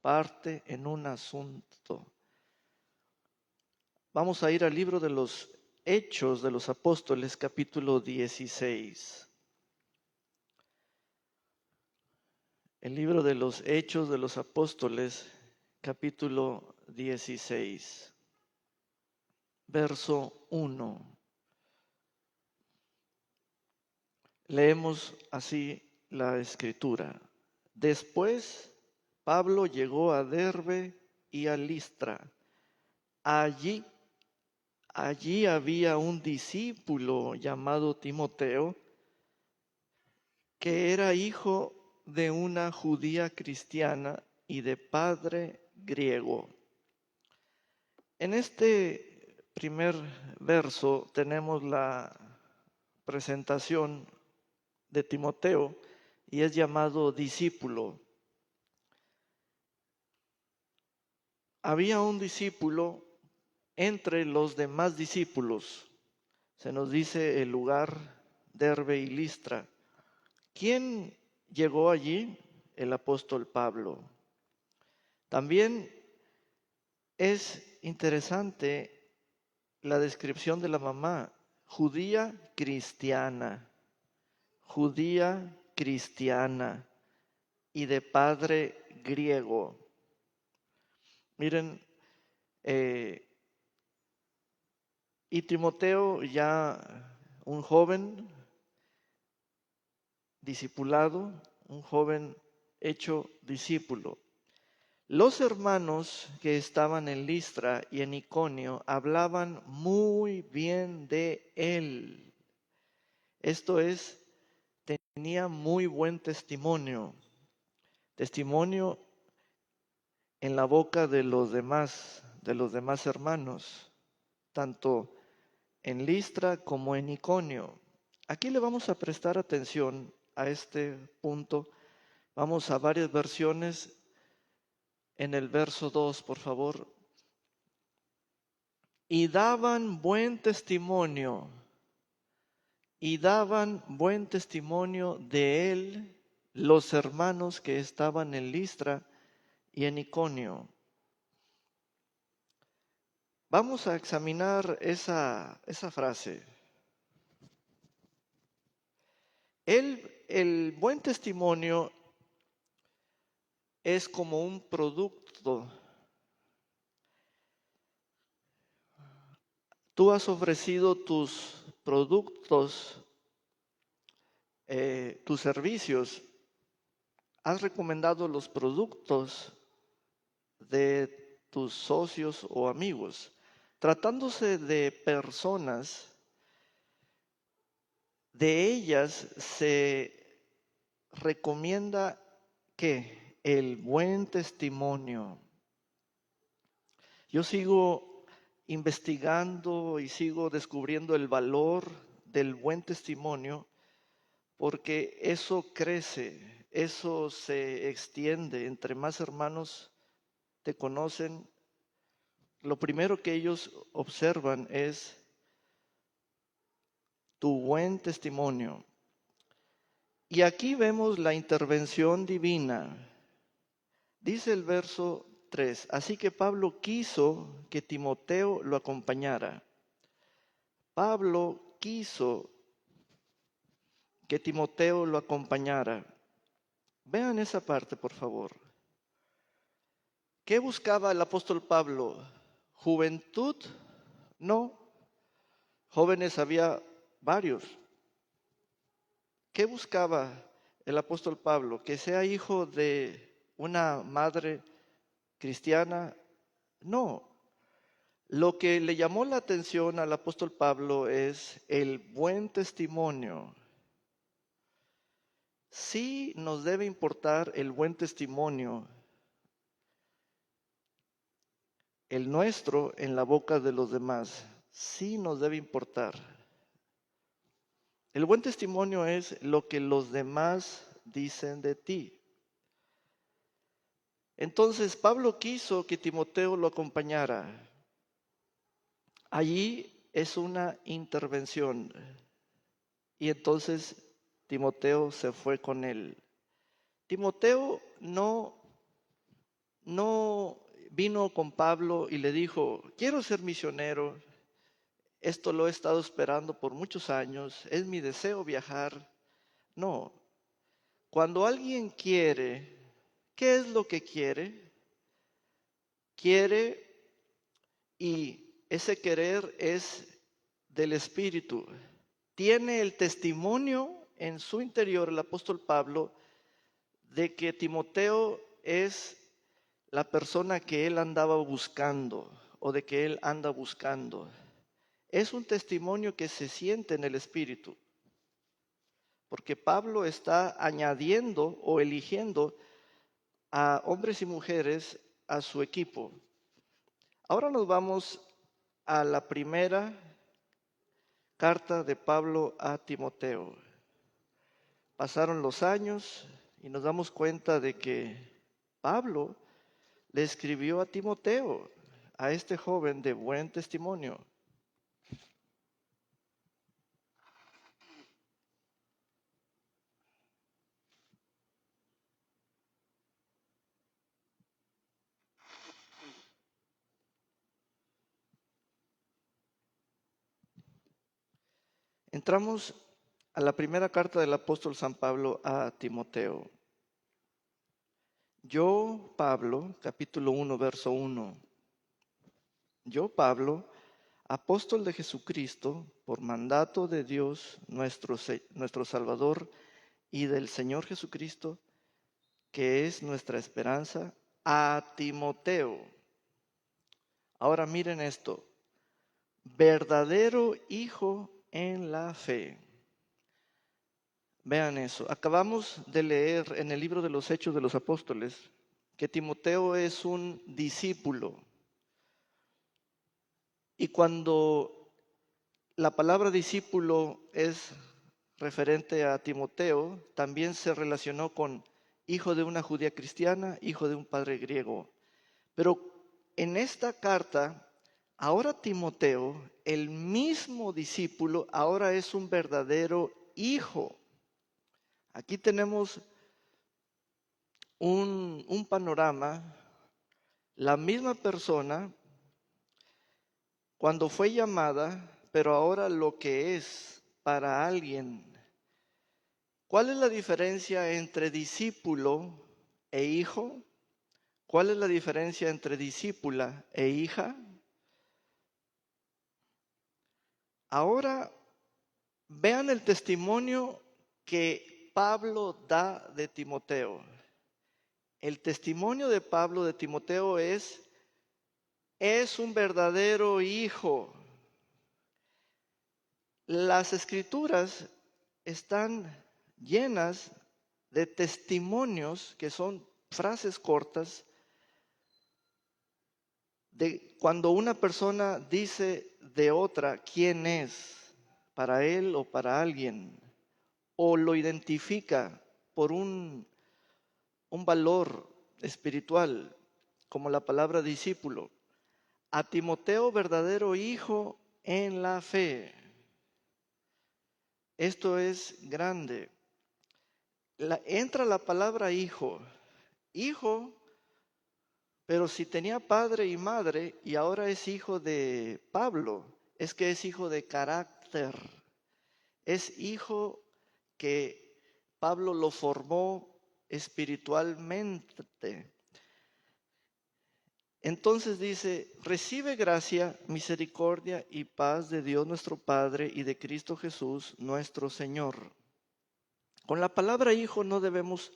parte en un asunto. Vamos a ir al libro de los Hechos de los Apóstoles, capítulo 16. El libro de los Hechos de los Apóstoles, capítulo 16, verso 1. Leemos así la escritura. Después, Pablo llegó a Derbe y a Listra. Allí había un discípulo llamado Timoteo, que era hijo de una judía cristiana y de padre griego. En este primer verso tenemos la presentación de Timoteo y es llamado discípulo. Había un discípulo entre los demás discípulos. Se nos dice el lugar, Derbe y Listra. ¿Quién llegó allí? El apóstol Pablo. También es interesante la descripción de la mamá, judía cristiana y de padre griego. Miren, y Timoteo ya un joven discipulado, un joven hecho discípulo. Los hermanos que estaban en Listra y en Iconio hablaban muy bien de él. Esto es, tenía muy buen testimonio en la boca de los demás hermanos, tanto en Listra como en Iconio. Aquí le vamos a prestar atención a este punto. Vamos a varias versiones. En el verso 2, por favor. Y daban buen testimonio de él los hermanos que estaban en Listra y en Iconio. Vamos a examinar esa frase. El buen testimonio es como un producto. Tú has ofrecido tus productos, tus servicios, has recomendado los productos de tus socios o amigos. Tratándose de personas, de ellas se recomienda que el buen testimonio. Yo sigo investigando y sigo descubriendo el valor del buen testimonio porque eso crece, eso se extiende. Entre más hermanos te conocen, lo primero que ellos observan es tu buen testimonio. Y aquí vemos la intervención divina. Dice el verso 3, así que Pablo quiso que Timoteo lo acompañara. Pablo quiso que Timoteo lo acompañara. Vean esa parte, por favor. ¿Qué buscaba el apóstol Pablo? ¿Juventud? No. Jóvenes había varios. ¿Qué buscaba el apóstol Pablo? ¿Que sea hijo de una madre cristiana? No. Lo que le llamó la atención al apóstol Pablo es el buen testimonio. Sí nos debe importar el buen testimonio, el nuestro en la boca de los demás. Sí nos debe importar. El buen testimonio es lo que los demás dicen de ti. Entonces Pablo quiso que Timoteo lo acompañara. Allí es una intervención. Y entonces Timoteo se fue con él. Timoteo no no vino con Pablo y le dijo, quiero ser misionero, esto lo he estado esperando por muchos años, es mi deseo viajar. No, cuando alguien quiere, ¿qué es lo que quiere? Quiere, y ese querer es del Espíritu. Tiene el testimonio en su interior, el apóstol Pablo, de que Timoteo es la persona que él andaba buscando o de que él anda buscando. Es un testimonio que se siente en el Espíritu, porque Pablo está añadiendo o eligiendo a hombres y mujeres a su equipo. Ahora nos vamos a la primera carta de Pablo a Timoteo. Pasaron los años y nos damos cuenta de que Pablo le escribió a Timoteo, a este joven de buen testimonio. Entramos a la primera carta del apóstol San Pablo a Timoteo. Yo, Pablo, capítulo 1, verso 1. Yo, Pablo, apóstol de Jesucristo, por mandato de Dios, nuestro Salvador, y del Señor Jesucristo, que es nuestra esperanza, a Timoteo. Ahora miren esto, verdadero hijo en la fe. Vean eso. Acabamos de leer en el libro de los Hechos de los Apóstoles que Timoteo es un discípulo. Y cuando la palabra discípulo es referente a Timoteo, también se relacionó con hijo de una judía cristiana, hijo de un padre griego. Pero en esta carta, ahora Timoteo, el mismo discípulo, ahora es un verdadero hijo. Aquí tenemos un panorama. La misma persona, cuando fue llamada, pero ahora lo que es para alguien. ¿Cuál es la diferencia entre discípulo e hijo? ¿Cuál es la diferencia entre discípula e hija? Ahora vean el testimonio que Pablo da de Timoteo. El testimonio de Pablo de Timoteo es un verdadero hijo. Las escrituras están llenas de testimonios que son frases cortas de cuando una persona dice de otra quién es para él o para alguien, o lo identifica por un valor espiritual, como la palabra discípulo. A Timoteo, verdadero hijo en la fe. Esto es grande. Entra la palabra hijo. Hijo, pero si tenía padre y madre y ahora es hijo de Pablo, es que es hijo de carácter. Es hijo que Pablo lo formó espiritualmente. Entonces dice, recibe gracia, misericordia y paz de Dios nuestro Padre y de Cristo Jesús nuestro Señor. Con la palabra hijo no debemos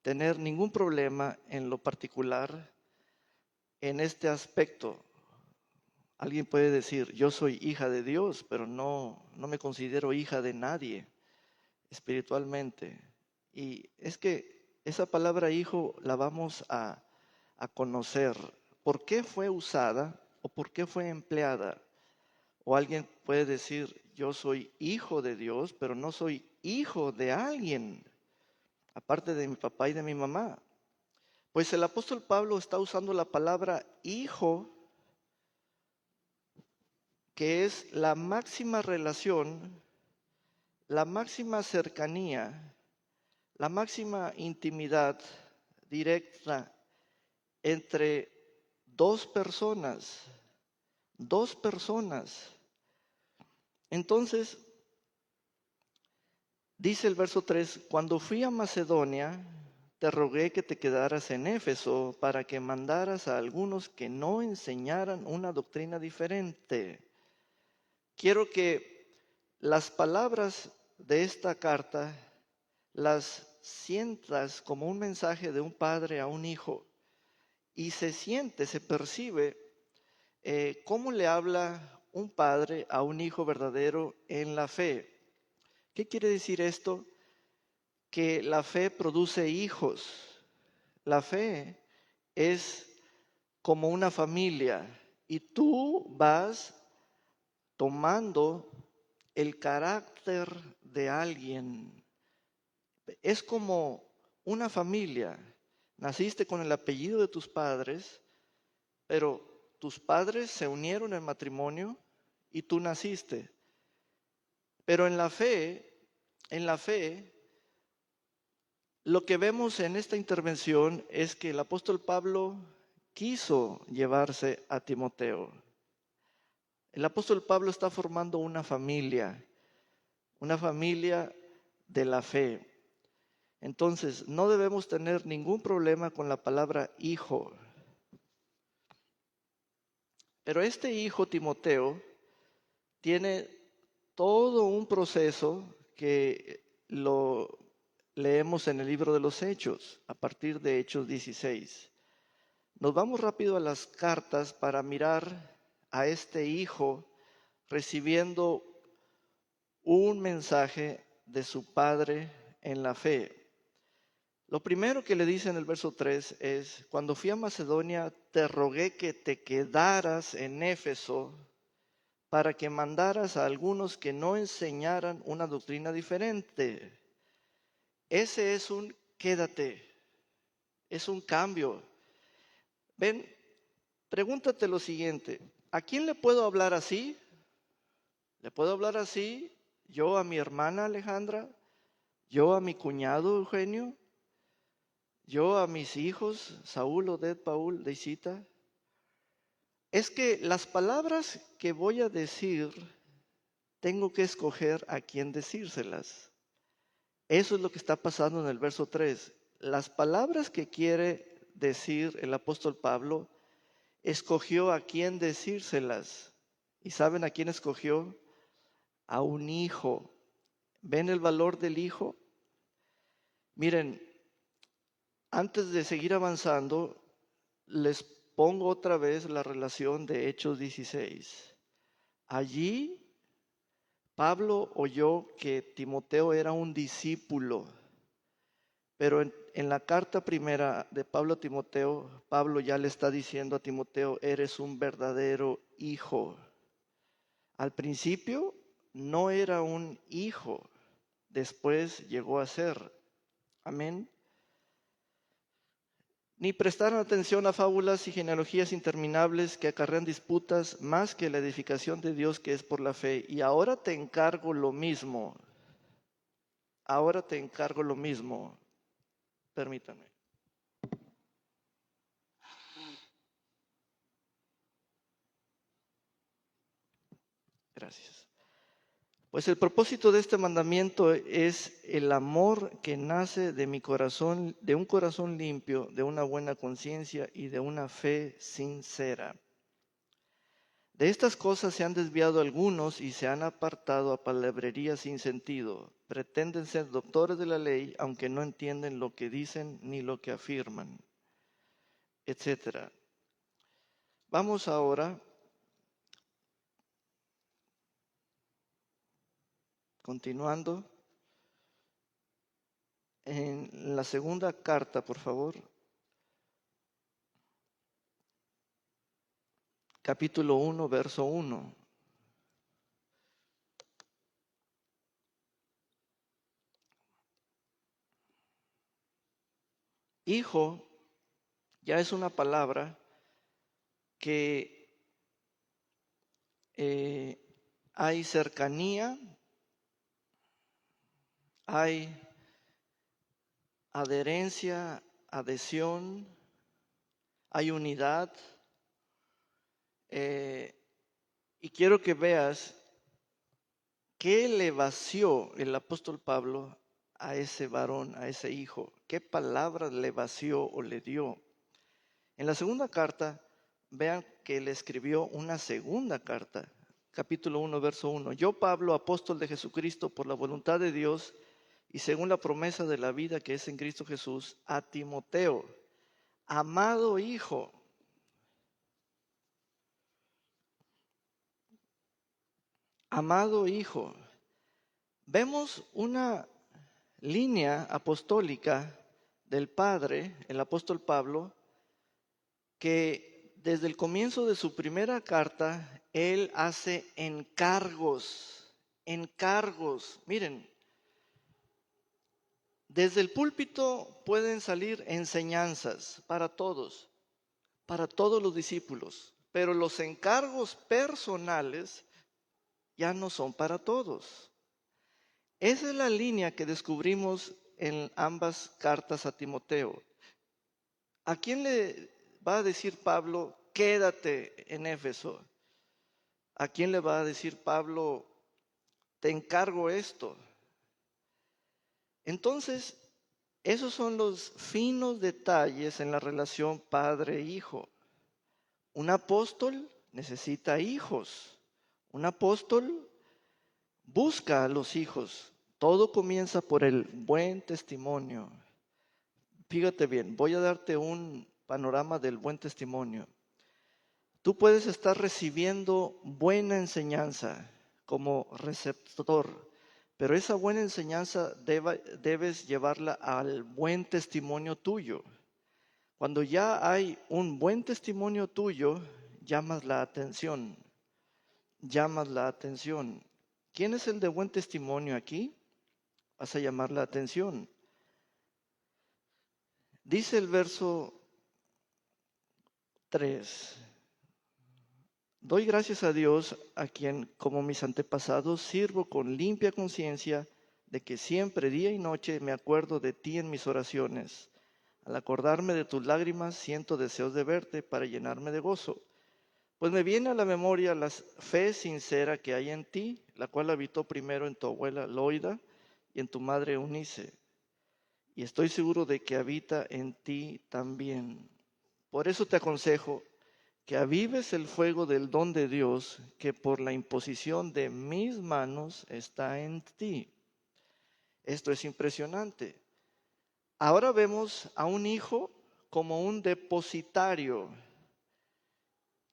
tener ningún problema en lo particular en este aspecto. Alguien puede decir, yo soy hija de Dios, pero no me considero hija de nadie espiritualmente. Y es que esa palabra hijo la vamos a conocer. ¿Por qué fue usada o por qué fue empleada? O alguien puede decir, yo soy hijo de Dios, pero no soy hijo de alguien, aparte de mi papá y de mi mamá. Pues el apóstol Pablo está usando la palabra hijo, que es la máxima relación, la máxima cercanía, la máxima intimidad directa entre dos personas. Dos personas. Entonces, dice el verso 3, cuando fui a Macedonia, te rogué que te quedaras en Éfeso para que mandaras a algunos que no enseñaran una doctrina diferente. Quiero que las palabras de esta carta las sientas como un mensaje de un padre a un hijo y se siente, se percibe cómo le habla un padre a un hijo verdadero en la fe. ¿Qué quiere decir esto? Que la fe produce hijos. La fe es como una familia y tú vas tomando el carácter de alguien. Es como una familia. Naciste con el apellido de tus padres, pero tus padres se unieron en matrimonio y tú naciste. Pero en la fe, lo que vemos en esta intervención es que el apóstol Pablo quiso llevarse a Timoteo. El apóstol Pablo está formando una familia de la fe. Entonces, no debemos tener ningún problema con la palabra hijo. Pero este hijo Timoteo tiene todo un proceso que lo leemos en el libro de los Hechos, a partir de Hechos 16. Nos vamos rápido a las cartas para mirar a este hijo recibiendo un mensaje de su padre en la fe. Lo primero que le dice en el verso 3 es, cuando fui a Macedonia, te rogué que te quedaras en Éfeso para que mandaras a algunos que no enseñaran una doctrina diferente. Ese es un quédate, es un cambio. Ven, pregúntate lo siguiente, ¿a quién le puedo hablar así? ¿Le puedo hablar así? ¿Yo a mi hermana Alejandra? ¿Yo a mi cuñado Eugenio? ¿Yo a mis hijos Saúl, Oded, Paul, Deisita? Es que las palabras que voy a decir, tengo que escoger a quién decírselas. Eso es lo que está pasando en el verso 3. Las palabras que quiere decir el apóstol Pablo, escogió a quién decírselas. ¿Y saben a quién escogió? A un hijo. ¿Ven el valor del hijo? Miren, antes de seguir avanzando, les pongo otra vez la relación de Hechos 16. Allí Pablo oyó que Timoteo era un discípulo, pero en la carta primera de Pablo a Timoteo, Pablo ya le está diciendo a Timoteo, eres un verdadero hijo. Al principio no era un hijo, después llegó a ser. Amén. Ni prestaron atención a fábulas y genealogías interminables que acarrean disputas más que la edificación de Dios que es por la fe. Y ahora te encargo lo mismo. Ahora te encargo lo mismo. Permítanme. Gracias. Pues el propósito de este mandamiento es el amor que nace de mi corazón, de un corazón limpio, de una buena conciencia y de una fe sincera. De estas cosas se han desviado algunos y se han apartado a palabrerías sin sentido. Pretenden ser doctores de la ley, aunque no entienden lo que dicen ni lo que afirman, etc. Vamos ahora, continuando, en la segunda carta, por favor. Capítulo 1, verso 1. Hijo ya es una palabra que hay cercanía, hay adherencia, adhesión, hay unidad. Y quiero que veas qué le vació el apóstol Pablo a ese varón, a ese hijo. ¿Qué palabras le vació o le dio? En la segunda carta, vean que le escribió una segunda carta. Capítulo 1, verso 1. Yo, Pablo, apóstol de Jesucristo, por la voluntad de Dios y según la promesa de la vida que es en Cristo Jesús, a Timoteo, amado hijo. Amado hijo. Vemos una línea apostólica del Padre, el apóstol Pablo, que desde el comienzo de su primera carta, él hace encargos. Miren, desde el púlpito pueden salir enseñanzas para todos los discípulos, pero los encargos personales ya no son para todos. Esa es la línea que descubrimos en ambas cartas a Timoteo. ¿A quién le va a decir Pablo, quédate en Éfeso? ¿A quién le va a decir Pablo, te encargo esto? Entonces, esos son los finos detalles en la relación padre-hijo. Un apóstol necesita hijos. Un apóstol busca a los hijos. Todo comienza por el buen testimonio. Fíjate bien, voy a darte un panorama del buen testimonio. Tú puedes estar recibiendo buena enseñanza como receptor, pero esa buena enseñanza debes llevarla al buen testimonio tuyo. Cuando ya hay un buen testimonio tuyo, llamas la atención. ¿Quién es el de buen testimonio aquí? Vas a llamar la atención. Dice el verso 3. Doy gracias a Dios, a quien, como mis antepasados, sirvo con limpia conciencia, de que siempre, día y noche, me acuerdo de ti en mis oraciones. Al acordarme de tus lágrimas, siento deseos de verte para llenarme de gozo. Pues me viene a la memoria la fe sincera que hay en ti, la cual habitó primero en tu abuela Loida y en tu madre Eunice. Y estoy seguro de que habita en ti también. Por eso te aconsejo que avives el fuego del don de Dios que por la imposición de mis manos está en ti. Esto es impresionante. Ahora vemos a un hijo como un depositario.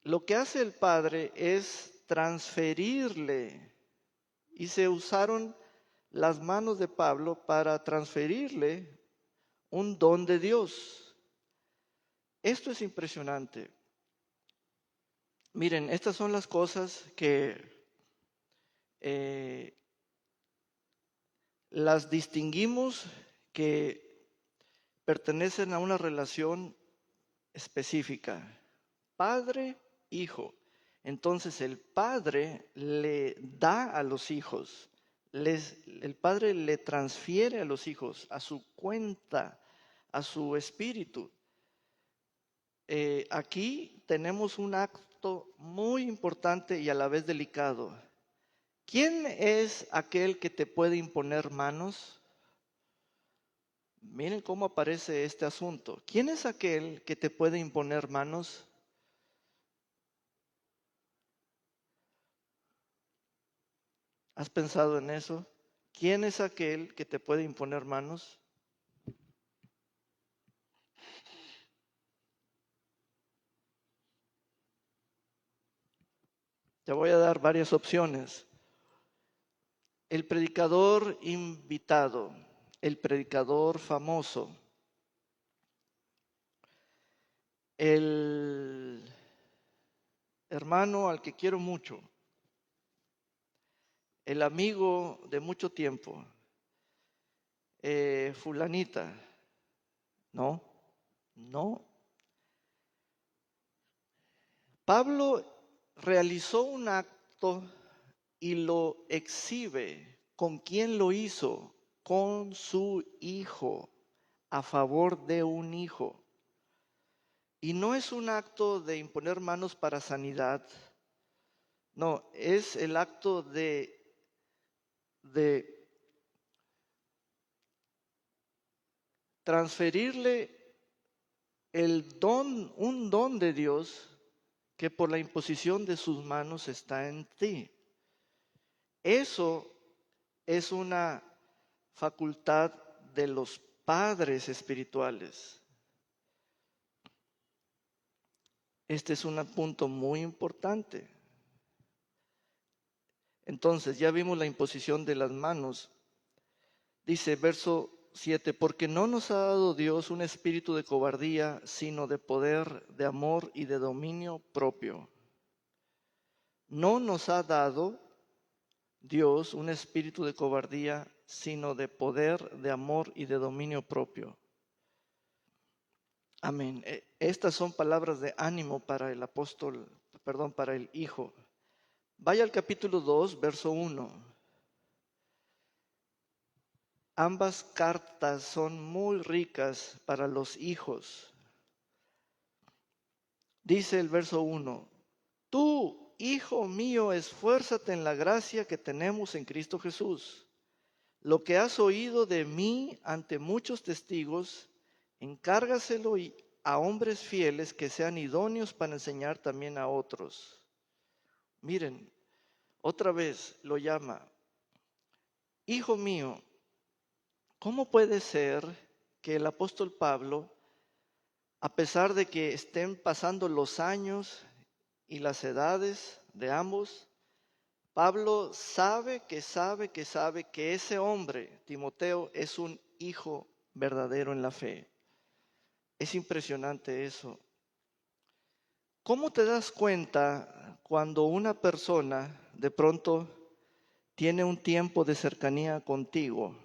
Lo que hace el Padre es transferirle, y se usaron las manos de Pablo para transferirle un don de Dios. Esto es impresionante. Miren, estas son las cosas que las distinguimos, que pertenecen a una relación específica. Padre, hijo. Entonces el padre le da a los hijos, el padre le transfiere a los hijos, a su cuenta, a su espíritu. Aquí tenemos un acto muy importante y a la vez delicado. ¿Quién es aquel que te puede imponer manos? Miren cómo aparece este asunto. ¿Quién es aquel que te puede imponer manos? ¿Has pensado en eso? ¿Quién es aquel que te puede imponer manos? Te voy a dar varias opciones. El predicador invitado, el predicador famoso, el hermano al que quiero mucho, el amigo de mucho tiempo, fulanita. No. Pablo realizó un acto y lo exhibe. ¿Con quién lo hizo? Con su hijo, a favor de un hijo. Y no es un acto de imponer manos para sanidad, no, es el acto de transferirle el don, un don de Dios que por la imposición de sus manos está en ti. Eso es una facultad de los padres espirituales. Este es un punto muy importante. Entonces, ya vimos la imposición de las manos. Dice, verso 7, porque no nos ha dado Dios un espíritu de cobardía, sino de poder, de amor y de dominio propio. No nos ha dado Dios un espíritu de cobardía, sino de poder, de amor y de dominio propio. Amén. Estas son palabras de ánimo para el apóstol, para el hijo. Vaya al capítulo 2, verso 1. Ambas cartas son muy ricas para los hijos. Dice el verso 1, tú, hijo mío, esfuérzate en la gracia que tenemos en Cristo Jesús. Lo que has oído de mí ante muchos testigos, encárgaselo a hombres fieles que sean idóneos para enseñar también a otros. Miren, otra vez lo llama, hijo mío. ¿Cómo puede ser que el apóstol Pablo, a pesar de que estén pasando los años y las edades de ambos, Pablo sabe que ese hombre, Timoteo, es un hijo verdadero en la fe? Es impresionante eso. ¿Cómo te das cuenta cuando una persona de pronto tiene un tiempo de cercanía contigo?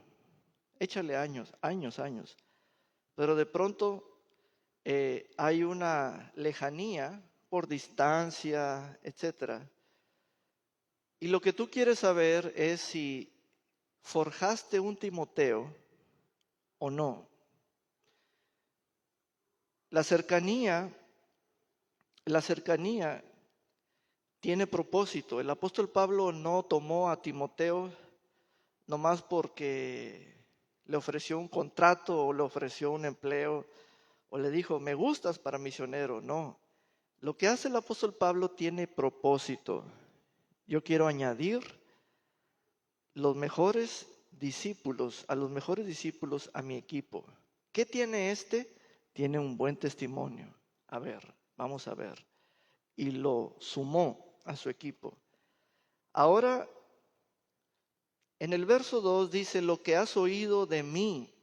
Échale años, pero de pronto hay una lejanía por distancia, etcétera. Y lo que tú quieres saber es si forjaste un Timoteo o no. La cercanía tiene propósito. El apóstol Pablo no tomó a Timoteo nomás porque le ofreció un contrato o le ofreció un empleo o le dijo, me gustas para misionero. No, lo que hace el apóstol Pablo tiene propósito. Yo quiero añadir a los mejores discípulos a mi equipo. ¿Qué tiene este? Tiene un buen testimonio. A ver, vamos a ver. Y lo sumó a su equipo. Ahora, en el verso 2 dice, lo que has oído de mí.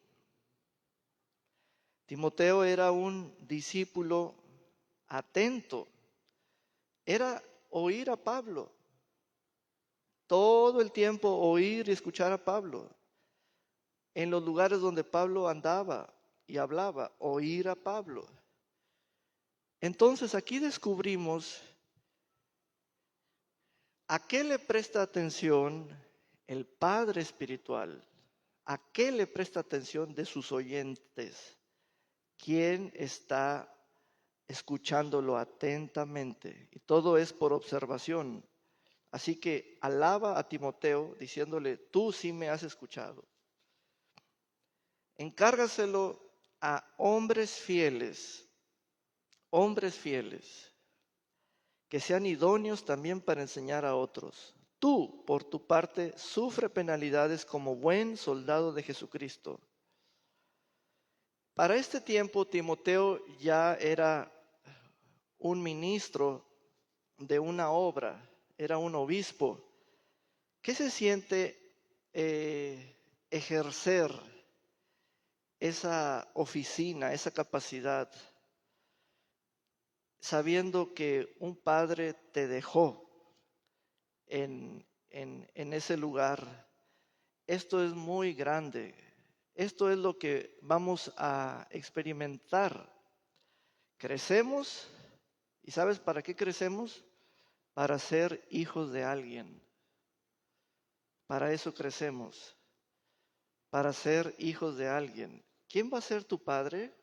Timoteo era un discípulo atento. Era oír a Pablo. Todo el tiempo oír y escuchar a Pablo. En los lugares donde Pablo andaba y hablaba, oír a Pablo. Entonces aquí descubrimos a qué le presta atención el Padre espiritual, a qué le presta atención de sus oyentes, quién está escuchándolo atentamente. Y todo es por observación. Así que alaba a Timoteo diciéndole, tú sí me has escuchado. Encárgaselo a hombres fieles, que sean idóneos también para enseñar a otros. Tú, por tu parte, sufre penalidades como buen soldado de Jesucristo. Para este tiempo, Timoteo ya era un ministro de una obra, era un obispo. ¿Qué se siente ejercer esa oficina, esa capacidad, sabiendo que un padre te dejó en ese lugar? Esto es muy grande. Esto es lo que vamos a experimentar. Crecemos, ¿y sabes para qué crecemos? Para ser hijos de alguien. Para eso crecemos, para ser hijos de alguien. ¿Quién va a ser tu padre?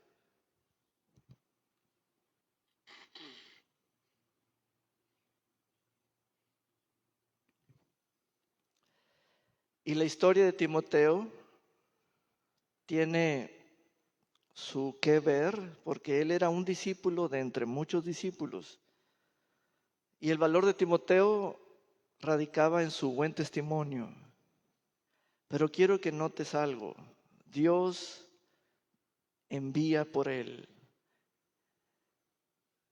Y la historia de Timoteo tiene su qué ver, porque él era un discípulo de entre muchos discípulos. Y el valor de Timoteo radicaba en su buen testimonio. Pero quiero que notes algo. Dios envía por él.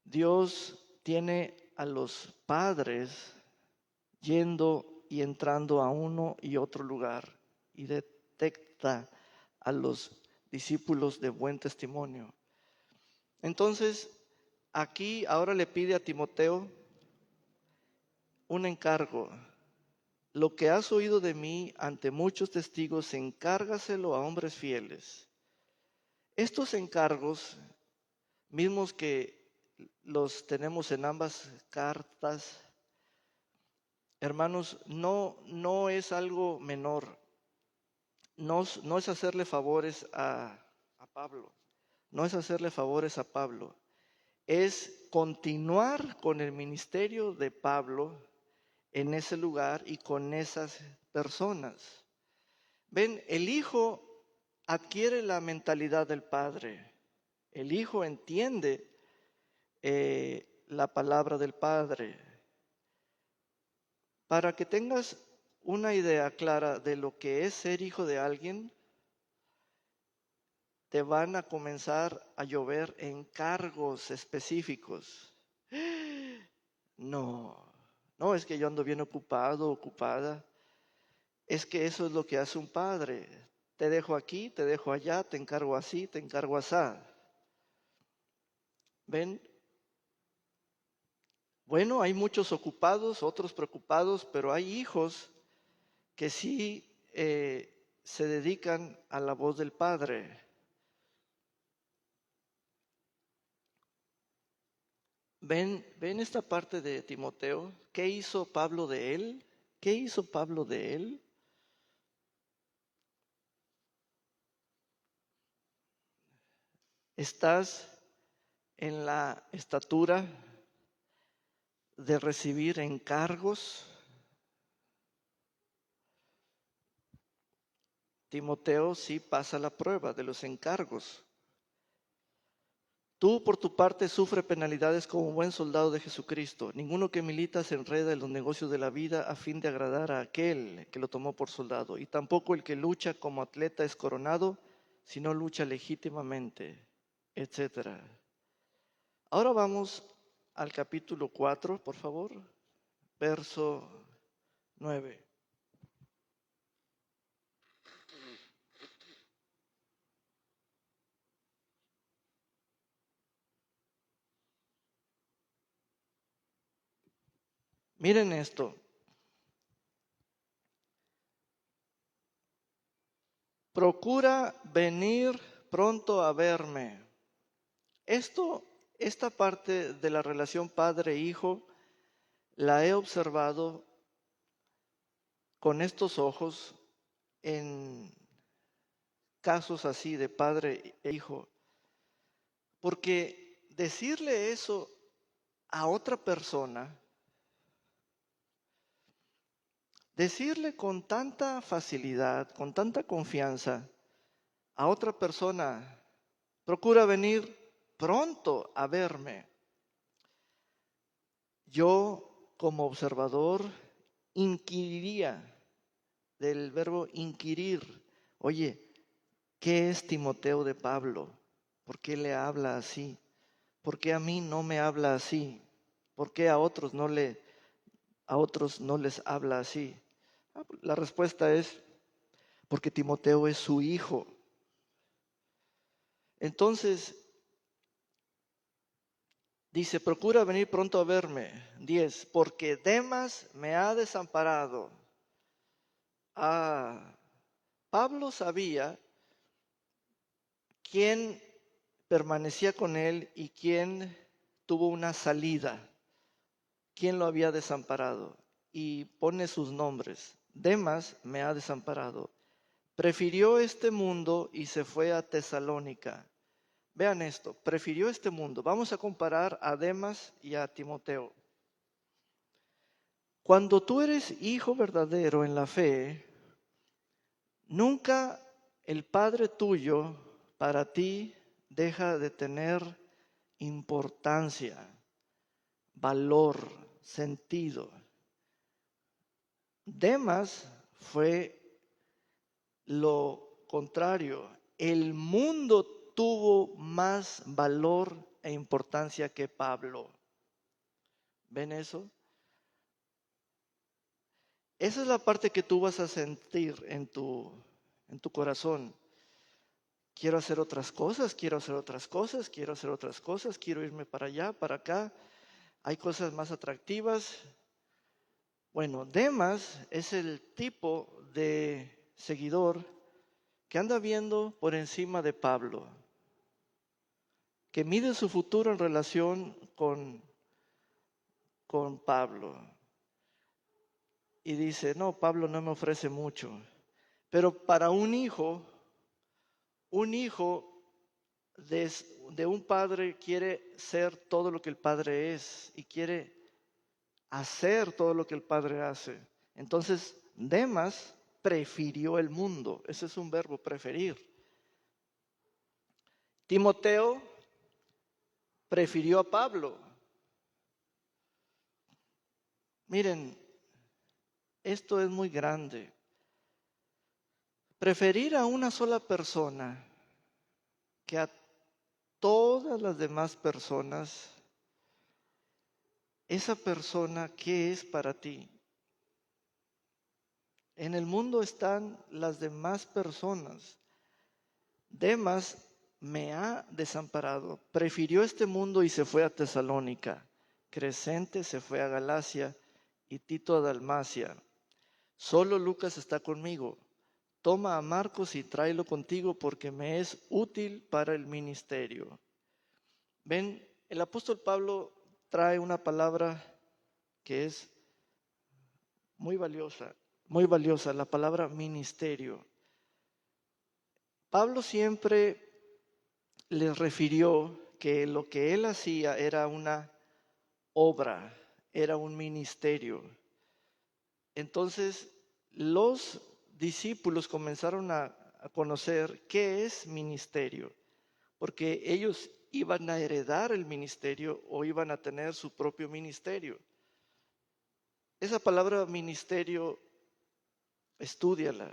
Dios tiene a los padres yendo y entrando a uno y otro lugar y detecta a los discípulos de buen testimonio. Entonces, aquí ahora le pide a Timoteo un encargo. Lo que has oído de mí ante muchos testigos, encárgaselo a hombres fieles. Estos encargos, mismos que los tenemos en ambas cartas, hermanos, no es algo menor. No es hacerle favores a Pablo. No es hacerle favores a Pablo. Es continuar con el ministerio de Pablo en ese lugar y con esas personas. Ven, el hijo adquiere la mentalidad del padre. El hijo entiende la palabra del padre. Para que tengas una idea clara de lo que es ser hijo de alguien, te van a comenzar a llover encargos específicos. No, es que yo ando bien ocupado, ocupada. Es que eso es lo que hace un padre. Te dejo aquí, te dejo allá, te encargo así, te encargo asá. ¿Ven? Bueno, hay muchos ocupados, otros preocupados, pero hay hijos que sí se dedican a la voz del Padre. ¿Ven esta parte de Timoteo? ¿Qué hizo Pablo de él? ¿Qué hizo Pablo de él? ¿Estás en la estatura de recibir encargos? Timoteo sí pasa la prueba de los encargos. Tú, por tu parte, sufre penalidades como buen soldado de Jesucristo. Ninguno que milita se enreda en los negocios de la vida a fin de agradar a aquel que lo tomó por soldado. Y tampoco el que lucha como atleta es coronado, sino lucha legítimamente, etc. Ahora vamos al capítulo 4, por favor, verso 9. Miren esto. Procura venir pronto a verme. Esta parte de la relación padre-hijo la he observado con estos ojos en casos así de padre e hijo. Porque decirle eso a otra persona, decirle con tanta facilidad, con tanta confianza a otra persona, procura venir pronto a verme. Yo, como observador, inquiriría del verbo inquirir. Oye, ¿qué es Timoteo de Pablo? ¿Por qué le habla así? ¿Por qué a mí no me habla así? ¿Por qué a otros no les habla así? La respuesta es porque Timoteo es su hijo. Entonces, dice, procura venir pronto a verme. 10, porque Demas me ha desamparado. Pablo sabía quién permanecía con él y quién tuvo una salida, quién lo había desamparado. Y pone sus nombres. Demas me ha desamparado. Prefirió este mundo y se fue a Tesalónica. Vean esto, prefirió este mundo. Vamos a comparar a Demas y a Timoteo. Cuando tú eres hijo verdadero en la fe, Nunca el Padre tuyo para ti deja de tener importancia, valor, sentido. Demas fue lo contrario. El mundo tuvo más valor e importancia que Pablo. ¿Ven eso? Esa es la parte que tú vas a sentir en tu corazón. Quiero hacer otras cosas, quiero hacer otras cosas, quiero hacer otras cosas, quiero irme para allá, para acá. Hay cosas más atractivas. Bueno, Demas es el tipo de seguidor que anda viendo por encima de Pablo, que mide su futuro en relación con Pablo. Y dice, no, Pablo no me ofrece mucho. Pero para un hijo de un padre quiere ser todo lo que el padre es y quiere hacer todo lo que el padre hace. Entonces, Demas prefirió el mundo. Ese es un verbo, preferir. Timoteo prefirió a Pablo. Miren, esto es muy grande. Preferir a una sola persona que a todas las demás personas, esa persona, ¿qué es para ti? En el mundo están las demás personas. Demas me ha desamparado, prefirió este mundo y se fue a Tesalónica. Crescente se fue a Galacia y Tito a Dalmacia. Solo Lucas está conmigo. Toma a Marcos y tráelo contigo porque me es útil para el ministerio. Ven, el apóstol Pablo trae una palabra que es muy valiosa, la palabra ministerio. Pablo siempre les refirió que lo que él hacía era una obra, era un ministerio. Entonces, los discípulos comenzaron a conocer qué es ministerio, porque ellos iban a heredar el ministerio o iban a tener su propio ministerio. Esa palabra ministerio, estúdiala.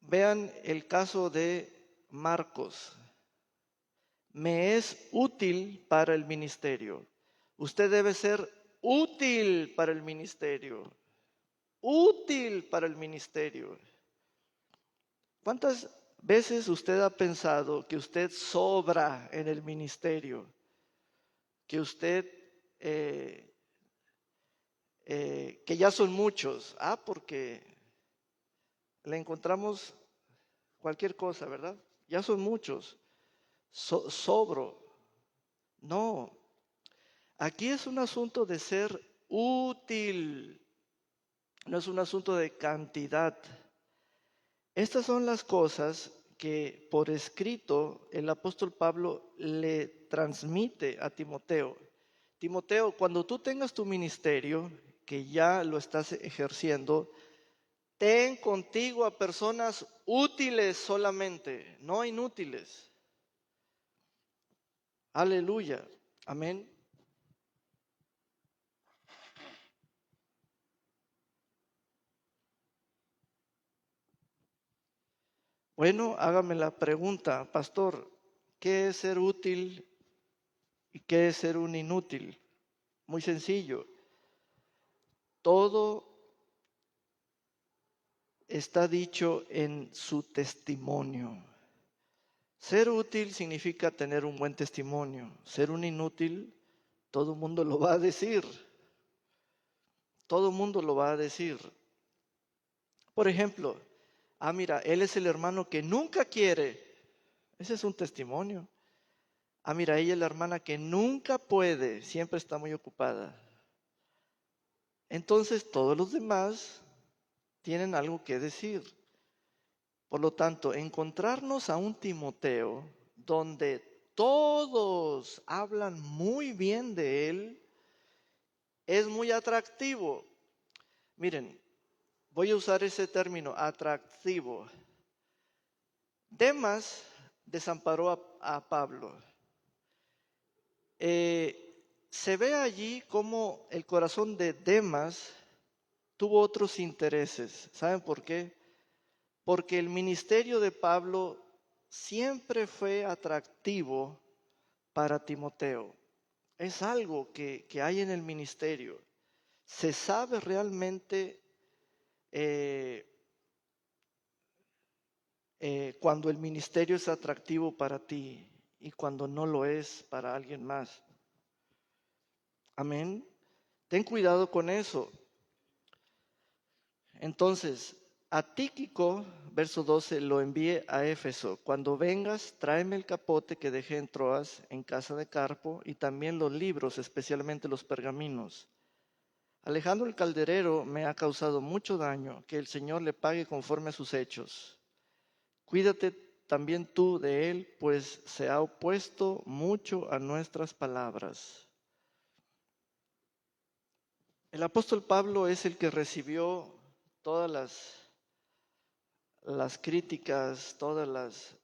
Vean el caso de Marcos. Me es útil para el ministerio. Usted debe ser útil para el ministerio. Útil para el ministerio. ¿Cuántas veces usted ha pensado que usted sobra en el ministerio? Que usted, que ya son muchos. Porque le encontramos cualquier cosa, ¿verdad? Ya son muchos. Sobro. No. Aquí es un asunto de ser útil. No es un asunto de cantidad. Estas son las cosas que por escrito el apóstol Pablo le transmite a Timoteo. Timoteo, cuando tú tengas tu ministerio, que ya lo estás ejerciendo, ten contigo a personas útiles solamente, no inútiles. Aleluya. Amén. Bueno, hágame la pregunta, pastor, ¿qué es ser útil y qué es ser un inútil? Muy sencillo. Todo está dicho en su testimonio. Ser útil significa tener un buen testimonio. Ser un inútil, todo el mundo lo va a decir. Todo el mundo lo va a decir. Por ejemplo, mira, él es el hermano que nunca quiere. Ese es un testimonio. Mira, ella es la hermana que nunca puede, siempre está muy ocupada. Entonces, todos los demás tienen algo que decir. Por lo tanto, encontrarnos a un Timoteo donde todos hablan muy bien de él es muy atractivo. Miren, voy a usar ese término, atractivo. Demas desamparó a Pablo. Se ve allí cómo el corazón de Demas tuvo otros intereses. ¿Saben por qué? Porque el ministerio de Pablo siempre fue atractivo para Timoteo. Es algo que hay en el ministerio. Se sabe realmente cuando el ministerio es atractivo para ti y cuando no lo es para alguien más. Amén. Ten cuidado con eso. Entonces, a Tíquico, verso 12, lo envié a Éfeso. Cuando vengas, tráeme el capote que dejé en Troas, en casa de Carpo, y también los libros, especialmente los pergaminos. Alejandro el calderero me ha causado mucho daño, que el Señor le pague conforme a sus hechos. Cuídate también tú de él, pues se ha opuesto mucho a nuestras palabras. El apóstol Pablo es el que recibió todas las críticas, todas las,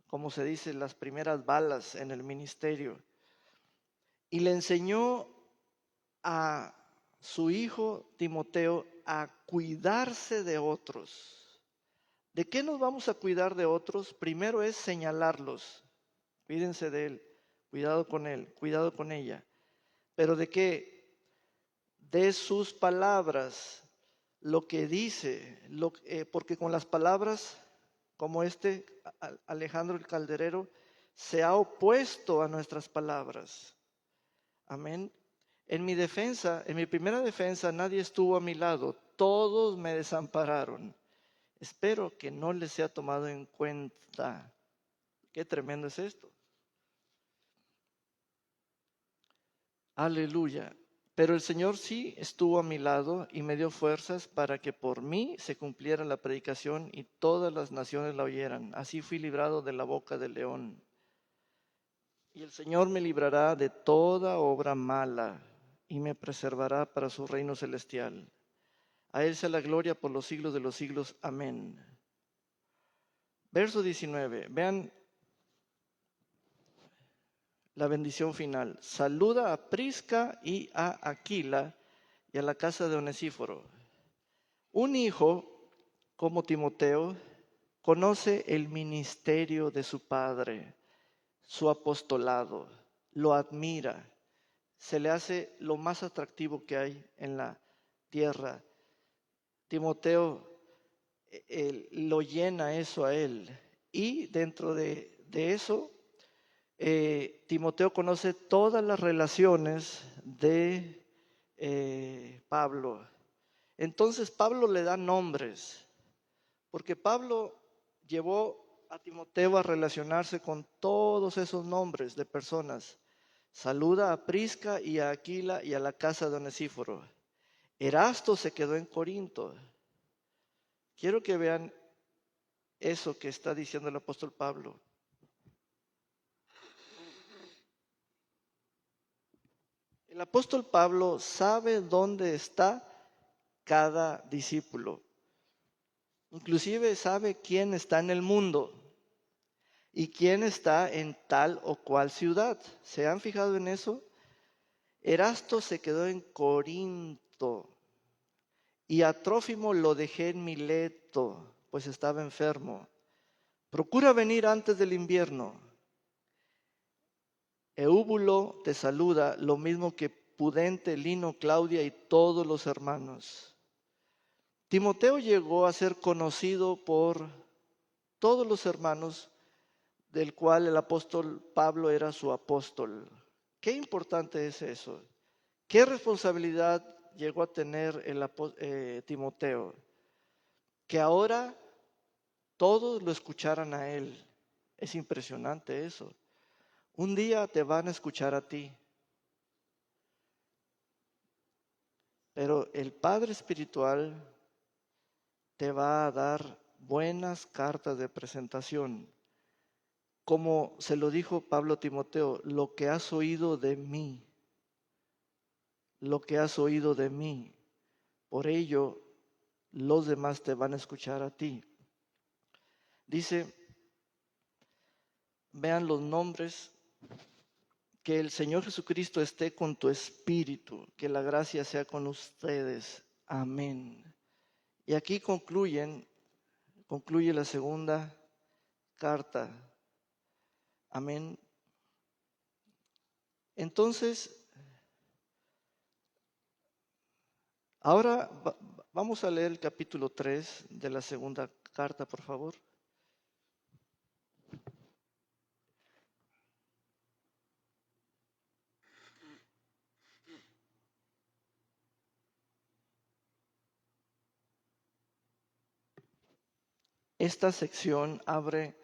como se dice, las primeras balas en el ministerio. Y le enseñó a su hijo Timoteo a cuidarse de otros. ¿De qué nos vamos a cuidar de otros? Primero es señalarlos. Cuídense de él, cuidado con él, cuidado con ella. ¿Pero de qué? De sus palabras, lo que dice, porque con las palabras, como Alejandro el Calderero, se ha opuesto a nuestras palabras. Amén. En mi defensa, en mi primera defensa, nadie estuvo a mi lado, todos me desampararon. Espero que no les sea tomado en cuenta. Qué tremendo es esto. Aleluya. Pero el Señor sí estuvo a mi lado y me dio fuerzas para que por mí se cumpliera la predicación y todas las naciones la oyeran. Así fui librado de la boca del león. Y el Señor me librará de toda obra mala y me preservará para su reino celestial. A Él sea la gloria por los siglos de los siglos. Amén. Verso 19. Vean la bendición final. Saluda a Prisca y a Aquila y a la casa de Onesíforo. Un hijo como Timoteo conoce el ministerio de su padre, su apostolado, lo admira, se le hace lo más atractivo que hay en la tierra. Timoteo lo llena eso a él y dentro de eso Timoteo conoce todas las relaciones de Pablo. Entonces Pablo le da nombres, porque Pablo llevó a Timoteo a relacionarse con todos esos nombres de personas. Saluda a Prisca y a Aquila y a la casa de Onesíforo. Erasto se quedó en Corinto. Quiero que vean eso que está diciendo el apóstol Pablo. El apóstol Pablo sabe dónde está cada discípulo. Inclusive sabe quién está en el mundo y quién está en tal o cual ciudad. ¿Se han fijado en eso? Erasto se quedó en Corinto y a Trófimo lo dejé en Mileto, pues estaba enfermo. Procura venir antes del invierno. Eúbulo te saluda, lo mismo que Pudente, Lino, Claudia y todos los hermanos. Timoteo llegó a ser conocido por todos los hermanos, del cual el apóstol Pablo era su apóstol. Qué importante es eso. Qué responsabilidad llegó a tener Timoteo. Que ahora todos lo escucharan a él. Es impresionante eso. Un día te van a escuchar a ti. Pero el Padre Espiritual te va a dar buenas cartas de presentación. Como se lo dijo Pablo a Timoteo, lo que has oído de mí, lo que has oído de mí. Por ello, los demás te van a escuchar a ti. Dice, vean los nombres, que el Señor Jesucristo esté con tu espíritu, que la gracia sea con ustedes. Amén. Y aquí concluye la segunda carta. Amén. Entonces, ahora vamos a leer el capítulo 3 de la segunda carta, por favor. Esta sección abre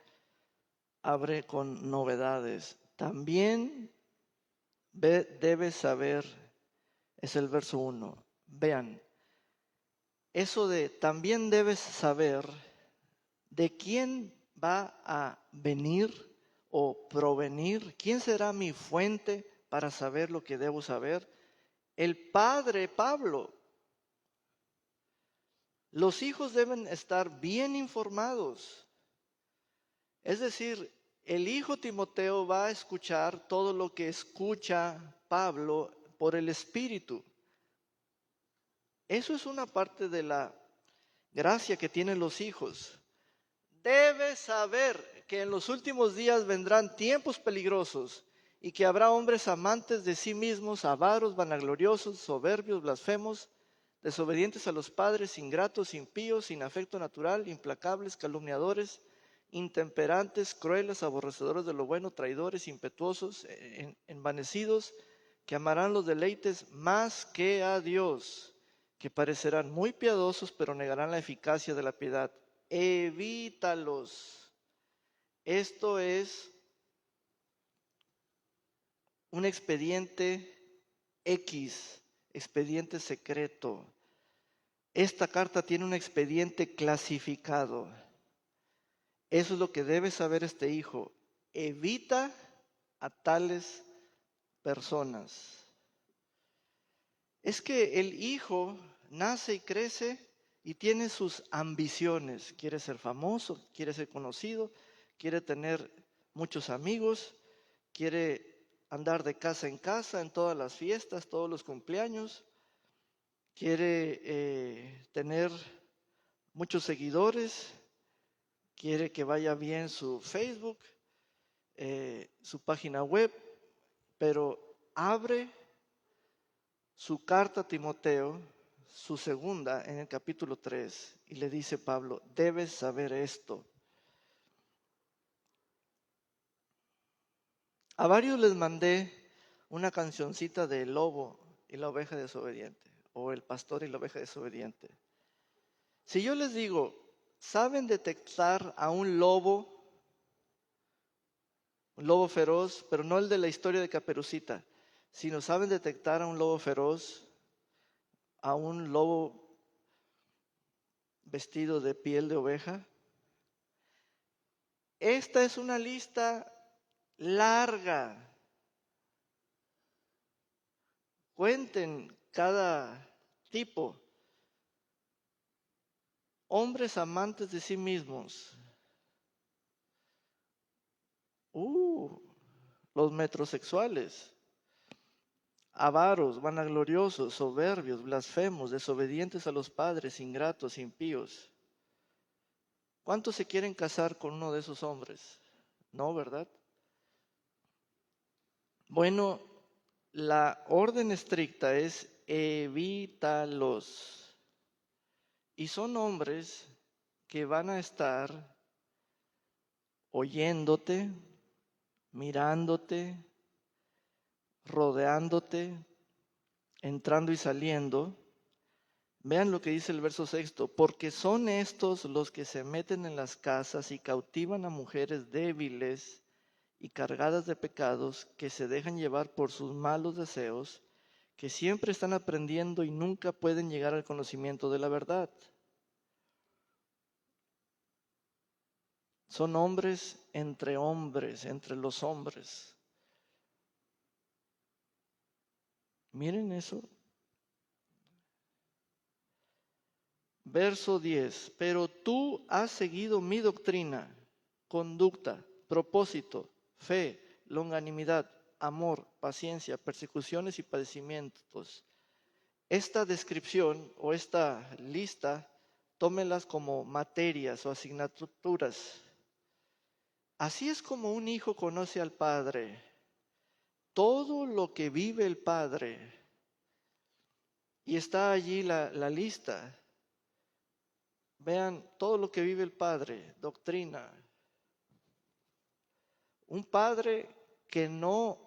con novedades. También debes saber, es el verso 1. Vean, eso de también debes saber de quién va a venir o provenir, quién será mi fuente para saber lo que debo saber. El padre Pablo. Los hijos deben estar bien informados. Es decir, el hijo Timoteo va a escuchar todo lo que escucha Pablo por el Espíritu. Eso es una parte de la gracia que tienen los hijos. Debes saber que en los últimos días vendrán tiempos peligrosos y que habrá hombres amantes de sí mismos, avaros, vanagloriosos, soberbios, blasfemos, desobedientes a los padres, ingratos, impíos, sin afecto natural, implacables, calumniadores, intemperantes, crueles, aborrecedores de lo bueno, traidores, impetuosos, envanecidos, que amarán los deleites más que a Dios, que parecerán muy piadosos, pero negarán la eficacia de la piedad. Evítalos. Esto es un expediente X, expediente secreto. Esta carta tiene un expediente clasificado. Eso es lo que debe saber este hijo. Evita a tales personas. Es que el hijo nace y crece y tiene sus ambiciones. Quiere ser famoso, quiere ser conocido, quiere tener muchos amigos, quiere andar de casa en casa en todas las fiestas, todos los cumpleaños, quiere tener muchos seguidores, quiere que vaya bien su Facebook, su página web, pero abre su carta a Timoteo, su segunda, en el capítulo 3, y le dice Pablo, debes saber esto. A varios les mandé una cancioncita de El lobo y la oveja desobediente, o El pastor y la oveja desobediente. Si yo les digo, ¿saben detectar a un lobo feroz, pero no el de la historia de Caperucita, sino saben detectar a un lobo feroz, a un lobo vestido de piel de oveja? Esta es una lista larga. Cuenten cada tipo. Hombres amantes de sí mismos. Los metrosexuales. Avaros, vanagloriosos, soberbios, blasfemos, desobedientes a los padres, ingratos, impíos. ¿Cuántos se quieren casar con uno de esos hombres? No, ¿verdad? Bueno, la orden estricta es evítalos. Y son hombres que van a estar oyéndote, mirándote, rodeándote, entrando y saliendo. Vean lo que dice el verso 6, porque son estos los que se meten en las casas y cautivan a mujeres débiles y cargadas de pecados, que se dejan llevar por sus malos deseos, que siempre están aprendiendo y nunca pueden llegar al conocimiento de la verdad. Son hombres, entre los hombres. Miren eso. Verso 10. Pero tú has seguido mi doctrina, conducta, propósito, fe, longanimidad, amor, paciencia, persecuciones y padecimientos. Esta descripción o esta lista, tómenlas como materias o asignaturas. Así es como un hijo conoce al Padre. Todo lo que vive el Padre. Y está allí la lista. Vean todo lo que vive el Padre, doctrina. Un padre que no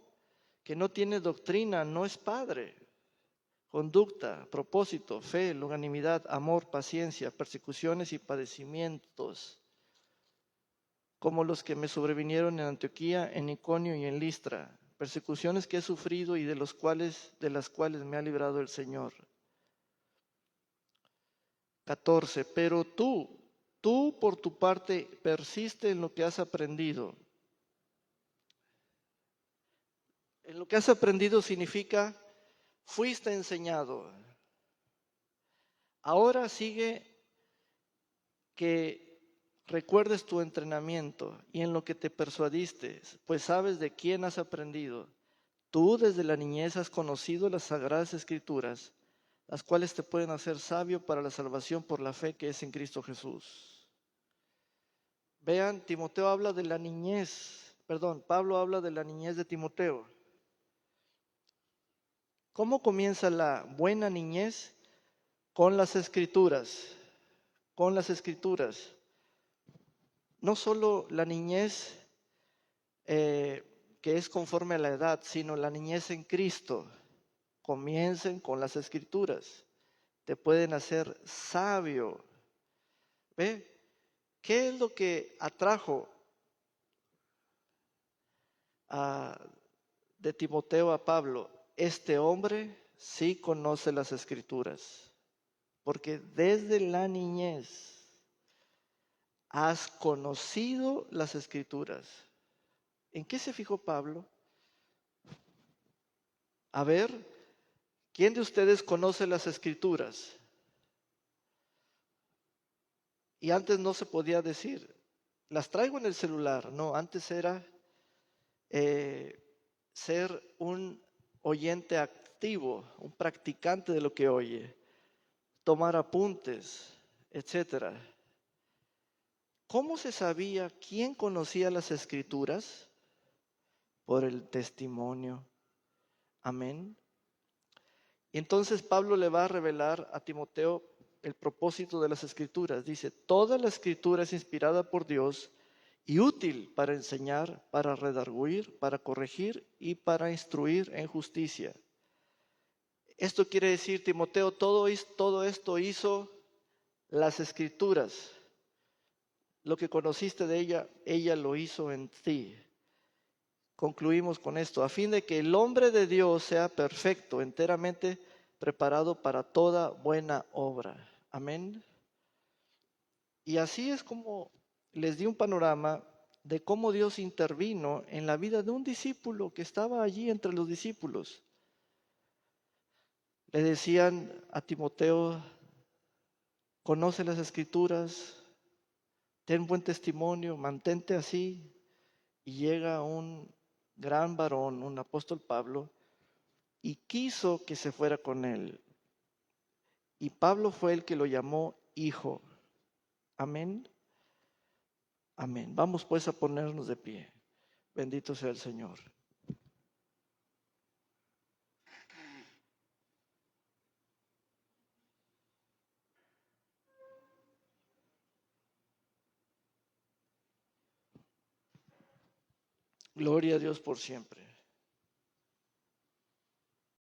tiene doctrina no es padre. Conducta, propósito, fe, longanimidad, amor, paciencia, persecuciones y padecimientos, como los que me sobrevinieron en Antioquía, en Iconio y en Listra, persecuciones que he sufrido y de las cuales me ha librado el Señor. 14. Pero tú por tu parte persiste en lo que has aprendido. En lo que has aprendido significa fuiste enseñado. Ahora sigue que recuerdes tu entrenamiento y en lo que te persuadiste, pues sabes de quién has aprendido. Tú desde la niñez has conocido las sagradas escrituras, las cuales te pueden hacer sabio para la salvación por la fe que es en Cristo Jesús. Vean, Timoteo habla de la niñez, Pablo habla de la niñez de Timoteo. ¿Cómo comienza la buena niñez? Con las escrituras, con las escrituras. No solo la niñez que es conforme a la edad, sino la niñez en Cristo. Comiencen con las escrituras. Te pueden hacer sabio. ¿Ve? ¿Qué es lo que atrajo de Timoteo a Pablo? Este hombre sí conoce las escrituras, porque desde la niñez has conocido las escrituras. ¿En qué se fijó Pablo? A ver, ¿quién de ustedes conoce las escrituras? Y antes no se podía decir, las traigo en el celular. No, antes era ser un oyente activo, un practicante de lo que oye, tomar apuntes, etcétera. ¿Cómo se sabía quién conocía las escrituras? Por el testimonio. Amén. Y entonces Pablo le va a revelar a Timoteo el propósito de las escrituras. Dice, toda la escritura es inspirada por Dios y útil para enseñar, para redarguir, para corregir y para instruir en justicia. Esto quiere decir, Timoteo, todo esto hizo las escrituras. Lo que conociste de ella lo hizo en ti. Concluimos con esto, a fin de que el hombre de Dios sea perfecto, enteramente preparado para toda buena obra. Amén. Y así es como les di un panorama de cómo Dios intervino en la vida de un discípulo que estaba allí entre los discípulos. Le decían a Timoteo, conoce las escrituras, ten buen testimonio, mantente así. Y llega un gran varón, un apóstol Pablo, y quiso que se fuera con él. Y Pablo fue el que lo llamó hijo. Amén. Amén. Vamos pues a ponernos de pie. Bendito sea el Señor. Gloria a Dios por siempre.